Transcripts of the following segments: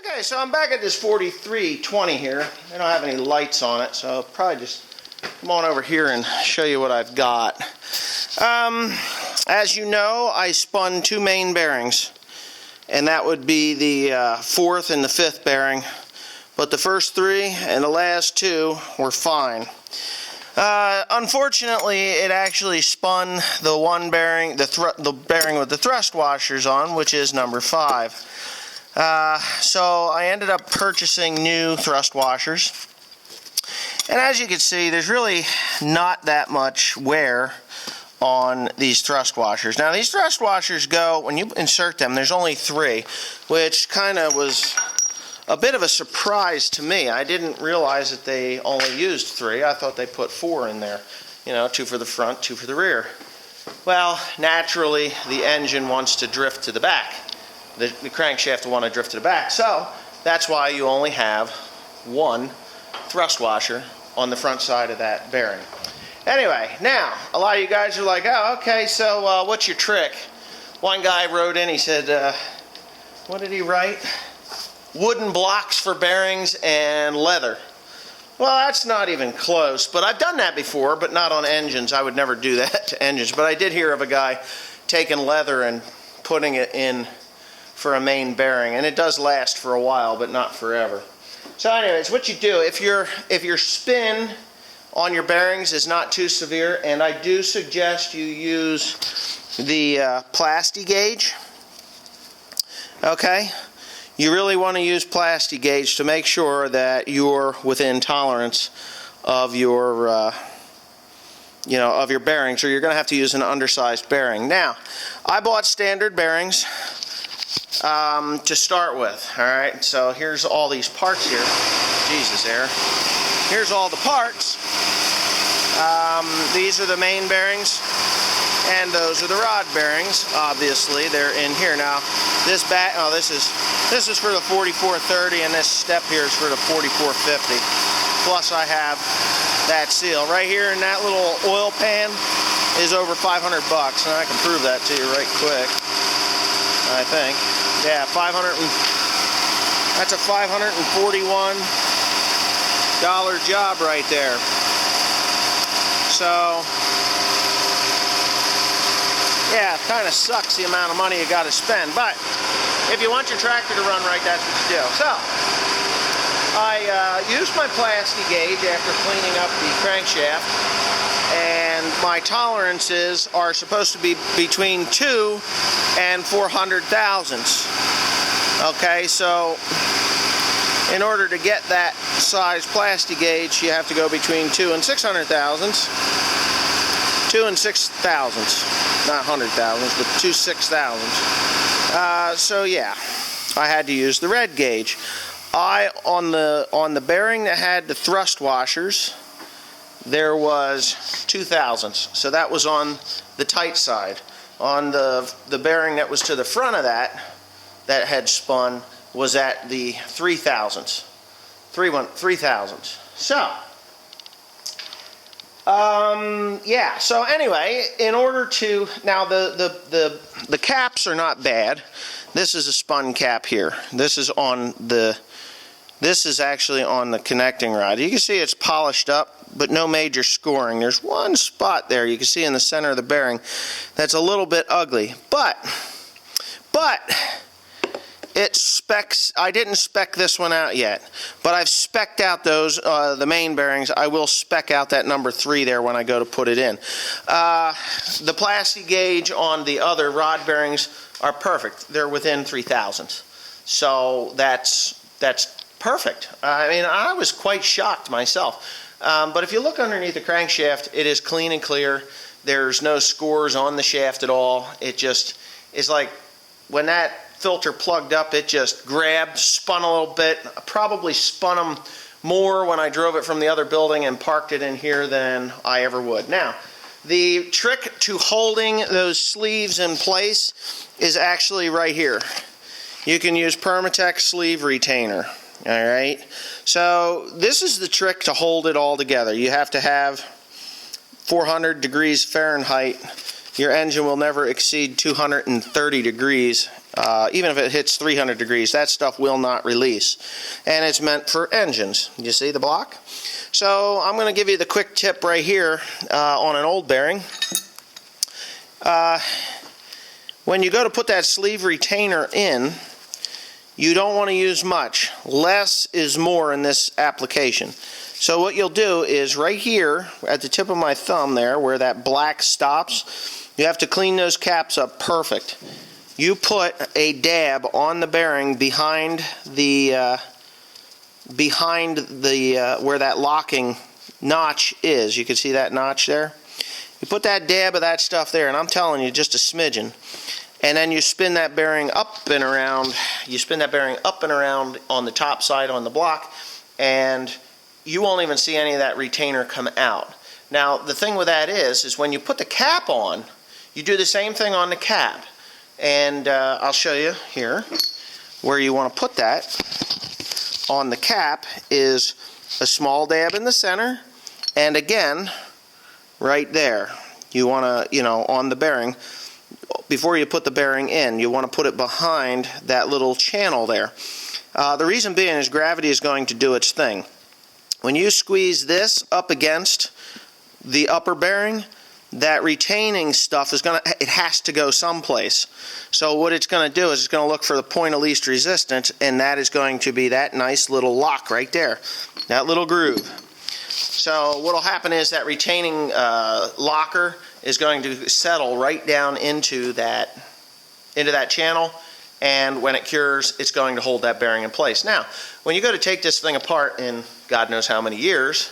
Okay, so I'm back at this 4320 here. I don't have any lights on it, so I'll probably just come on over here and show you what I've got. As you know, I spun two main bearings, and that would be the fourth and the fifth bearing, but the first three and the last two were fine. Unfortunately, it actually spun the one bearing, the bearing with the thrust washers on, which is number 5. So I ended up purchasing new thrust washers, and as you can see, there's really not that much wear on these thrust washers. Now, these thrust washers go, when you insert them, there's only 3, which kind of was a bit of a surprise to me. I didn't realize that they only used 3. I thought they put 4 in there. You know, 2 for the front, 2 for the rear. Well, naturally, the engine wants to drift to the back. The crankshaft will want to drift to the back. So, that's why you only have 1 thrust washer on the front side of that bearing. Anyway, now, a lot of you guys are like, oh, okay, so what's your trick? One guy wrote in, he said, what did he write? Wooden blocks for bearings and leather. Well, that's not even close, but I've done that before, but not on engines. I would never do that to engines, but I did hear of a guy taking leather and putting it in for a main bearing, and it does last for a while, but not forever. So anyways, what you do, if your spin on your bearings is not too severe, and I do suggest you use the Plasti-Gauge, okay? You really want to use Plasti-Gauge to make sure that you're within tolerance of your of your bearings, or you're going to have to use an undersized bearing. Now, I bought standard bearings to start with. All right, so here's all these parts here. Jesus, there. Here's all the parts. These are the main bearings, and those are the rod bearings. Obviously, they're in here now. This is for the 4430, and this step here is for the 4450. Plus, I have that seal right here in that little oil pan is over $500, and I can prove that to you right quick. I think, yeah, that's a $541 job right there. So, yeah, it kind of sucks the amount of money you got to spend, but if you want your tractor to run right, that's what you do. So, I used my Plasti-Gauge after cleaning up the crankshaft, and my tolerances are supposed to be between 2 and 400 thousandths. Okay, so in order to get that size Plasti-Gauge, you have to go between 2 and 600 thousandths. 2 and 6 thousandths, not 100 thousandths, but 2 6 thousandths. So yeah, I had to use the red gauge. On the bearing that had the thrust washers, there was 2 thousandths, so that was on the tight side. On the bearing that was to the front of that had spun, was at the 3 thousandths. 3 thousandths. So, yeah, so anyway, in order to, now the caps are not bad. This is a spun cap here. This is actually on the connecting rod. You can see it's polished up, but no major scoring. There's one spot there you can see in the center of the bearing that's a little bit ugly, but it specs. I didn't spec this one out yet, but I've specced out those the main bearings. I will spec out that number 3 there when I go to put it in. The Plasti-Gauge on the other rod bearings are perfect. They're within 3 thousandths, so that's perfect. I mean, I was quite shocked myself. But if you look underneath the crankshaft, it is clean and clear. There's no scores on the shaft at all. It just is like when that filter plugged up, it just grabbed, spun a little bit. I probably spun them more when I drove it from the other building and parked it in here than I ever would. Now, the trick to holding those sleeves in place is actually right here. You can use Permatex sleeve retainer. Alright, so this is the trick to hold it all together. You have to have 400 degrees Fahrenheit. Your engine will never exceed 230 degrees Even if it hits 300 degrees, that stuff will not release. And it's meant for engines. You see the block? So I'm going to give you the quick tip right here on an old bearing. When you go to put that sleeve retainer in, you don't want to use much. Less is more in this application. So what you'll do is right here at the tip of my thumb there where that black stops, you have to clean those caps up perfect. You put a dab on the bearing behind the where that locking notch is. You can see that notch there. You put that dab of that stuff there, and I'm telling you, just a smidgen. And then you spin that bearing up and around. You spin that bearing up and around on the top side on the block, and you won't even see any of that retainer come out. Now, the thing with that is when you put the cap on, you do the same thing on the cap. And I'll show you here where you want to put that. On the cap is a small dab in the center, and again, right there. You want to, on the bearing, before you put the bearing in, you want to put it behind that little channel there. The reason being is gravity is going to do its thing. When you squeeze this up against the upper bearing, that retaining stuff is it has to go someplace. So what it's going to do is it's going to look for the point of least resistance, and that is going to be that nice little lock right there, that little groove. So what will happen is that retaining locker is going to settle right down into that channel, and when it cures, it's going to hold that bearing in place. Now, when you go to take this thing apart in God knows how many years,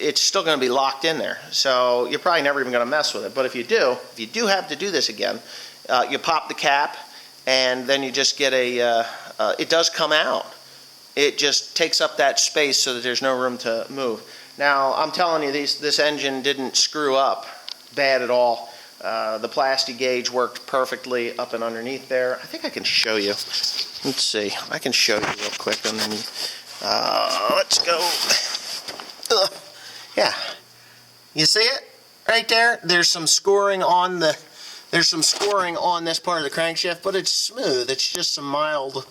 it's still going to be locked in there. So you're probably never even going to mess with it. But if you do have to do this again, you pop the cap, and then you just get it does come out. It just takes up that space so that there's no room to move. Now, I'm telling you, this engine didn't screw up bad at all. The plasti gauge worked perfectly up and underneath there. I think I can show you. Let's see. I can show you real quick underneath. Let's go. Yeah. You see it? Right there? There's some scoring on this part of the crankshaft, but it's smooth. It's just some mild.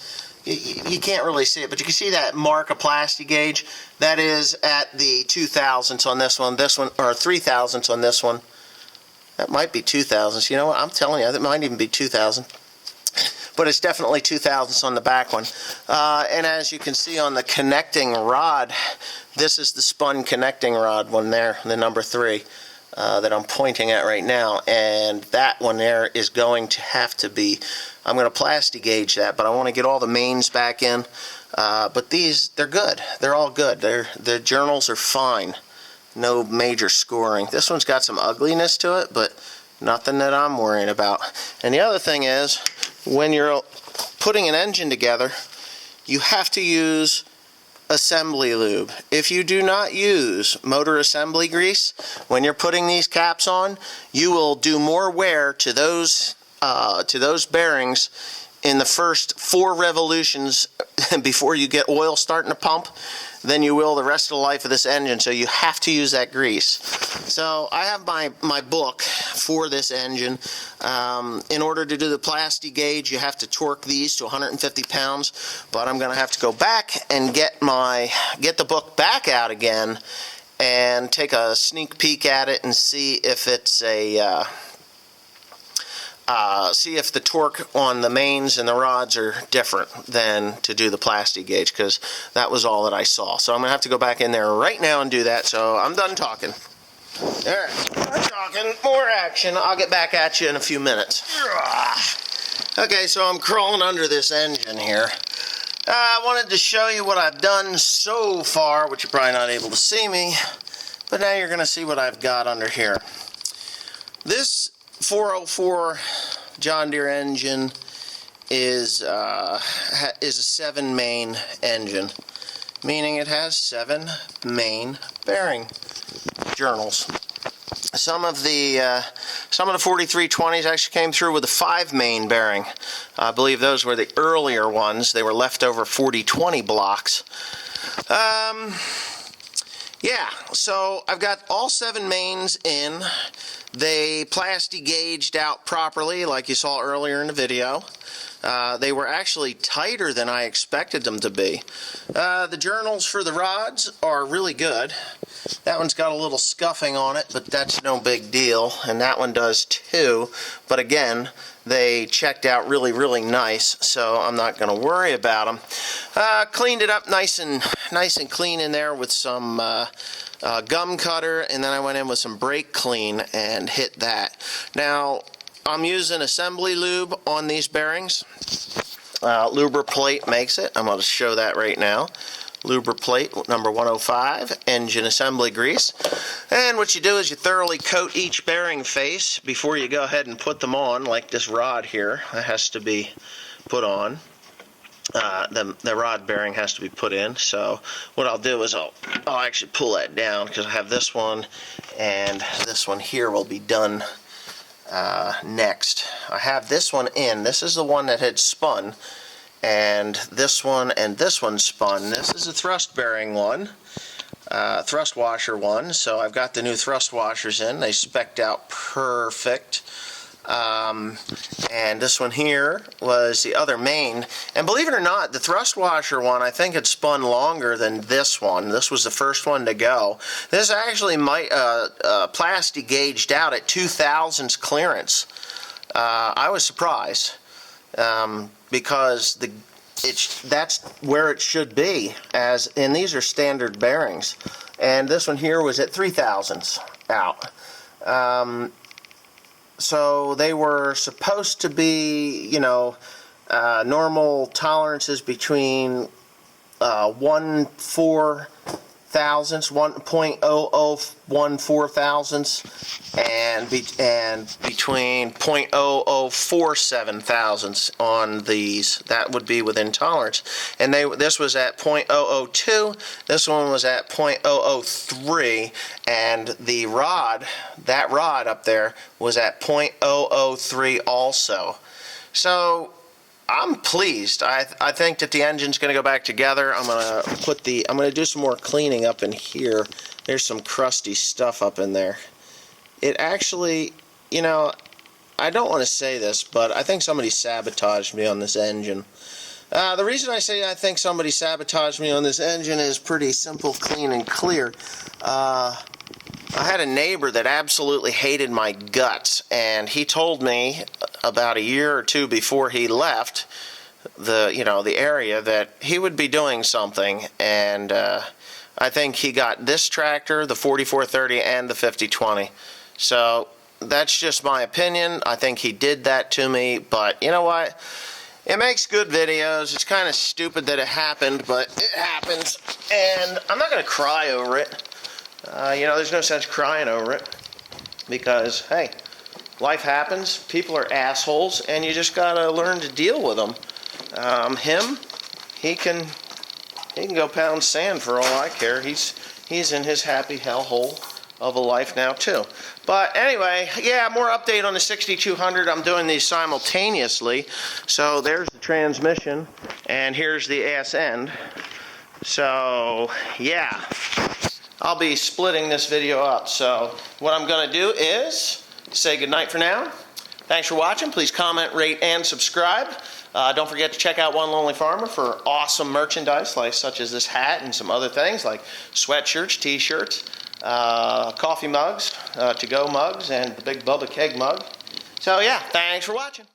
You can't really see it, but you can see that mark of plasti gauge. That is at the 2,000ths on this one, or 3,000ths on this one. That might be 2,000ths. You know what? I'm telling you, that might even be 2,000. But it's definitely 2,000ths on the back one. And as you can see on the connecting rod, this is the spun connecting rod one there, the number 3 that I'm pointing at right now. And that one there is going to have to be, I'm going to plasti gauge that, but I want to get all the mains back in. But these, they're good. They're all good. The journals are fine. No major scoring. This one's got some ugliness to it, but nothing that I'm worrying about. And the other thing is, when you're putting an engine together, you have to use assembly lube. If you do not use motor assembly grease when you're putting these caps on, you will do more wear to those bearings in the first 4 revolutions before you get oil starting to pump than you will the rest of the life of this engine. So you have to use that grease. So I have my book for this engine. In order to do the plasti gauge, you have to torque these to 150 pounds, but I'm going to have to go back and get the book back out again and take a sneak peek at it and see if it's see if the torque on the mains and the rods are different than to do the plasti gauge, because that was all that I saw. So I'm going to have to go back in there right now and do that. So I'm done talking. Alright, I'm talking. More action. I'll get back at you in a few minutes. Okay, so I'm crawling under this engine here. I wanted to show you what I've done so far, which you're probably not able to see me, but now you're going to see what I've got under here. This 404 John Deere engine is a 7-main engine, meaning it has 7 main bearing journals. Some of the 4320s actually came through with a 5-main bearing. I believe those were the earlier ones. They were leftover 4020 blocks. Yeah, so I've got all 7 mains in. They plasti gauged out properly like you saw earlier in the video. They were actually tighter than I expected them to be. The journals for the rods are really good. That one's got a little scuffing on it, but that's no big deal, and that one does too. But again, they checked out really, really nice, so I'm not going to worry about them. Cleaned it up nice and clean in there with some gum cutter, and then I went in with some brake clean and hit that. Now, I'm using assembly lube on these bearings. Lubriplate makes it. I'm going to show that right now. Lubriplate number 105, engine assembly grease. And what you do is you thoroughly coat each bearing face before you go ahead and put them on, like this rod here. That has to be put on. The rod bearing has to be put in. So what I'll do is I'll actually pull that down, because I have this one and this one here will be done next. I have this one in. This is the one that had spun, and this one spun. This is a thrust bearing one, thrust washer one. So I've got the new thrust washers in. They spec'd out perfect. And this one here was the other main, and believe it or not, the thrust washer one I think had spun longer than this one. This was the first one to go. This actually might plasti gauged out at 2/1000 clearance. I was surprised, because that's where it should be, and these are standard bearings, and this one here was at 3/1000 out. So they were supposed to be, you know, normal tolerances between 1/4 thousandths, 1.0014 thousandths, and between 0.0047 thousandths on these. That would be within tolerance. And this was at 0.002. This one was at 0.003, and the rod, that rod up there, was at 0.003 also. So I'm pleased. I think that the engine's going to go back together. I'm going to do some more cleaning up in here. There's some crusty stuff up in there. It actually, you know, I don't want to say this, but I think somebody sabotaged me on this engine. The reason I say I think somebody sabotaged me on this engine is pretty simple, clean, and clear. I had a neighbor that absolutely hated my guts, and he told me about a year or two before he left the area that he would be doing something, and I think he got this tractor, the 4430, and the 5020. So that's just my opinion. I think he did that to me, but you know what? It makes good videos. It's kind of stupid that it happened, but it happens, and I'm not going to cry over it. There's no sense crying over it, because, hey, life happens, people are assholes, and you just gotta learn to deal with them. He can go pound sand for all I care. He's in his happy hellhole of a life now too. But anyway, yeah, more update on the 6200. I'm doing these simultaneously. So there's the transmission, and here's the ass end. So yeah, I'll be splitting this video up. So what I'm going to do is say goodnight for now. Thanks for watching. Please comment, rate, and subscribe. Don't forget to check out One Lonely Farmer for awesome merchandise such as this hat and some other things like sweatshirts, t-shirts, coffee mugs, to-go mugs, and the Big Bubba Keg mug. So yeah, thanks for watching.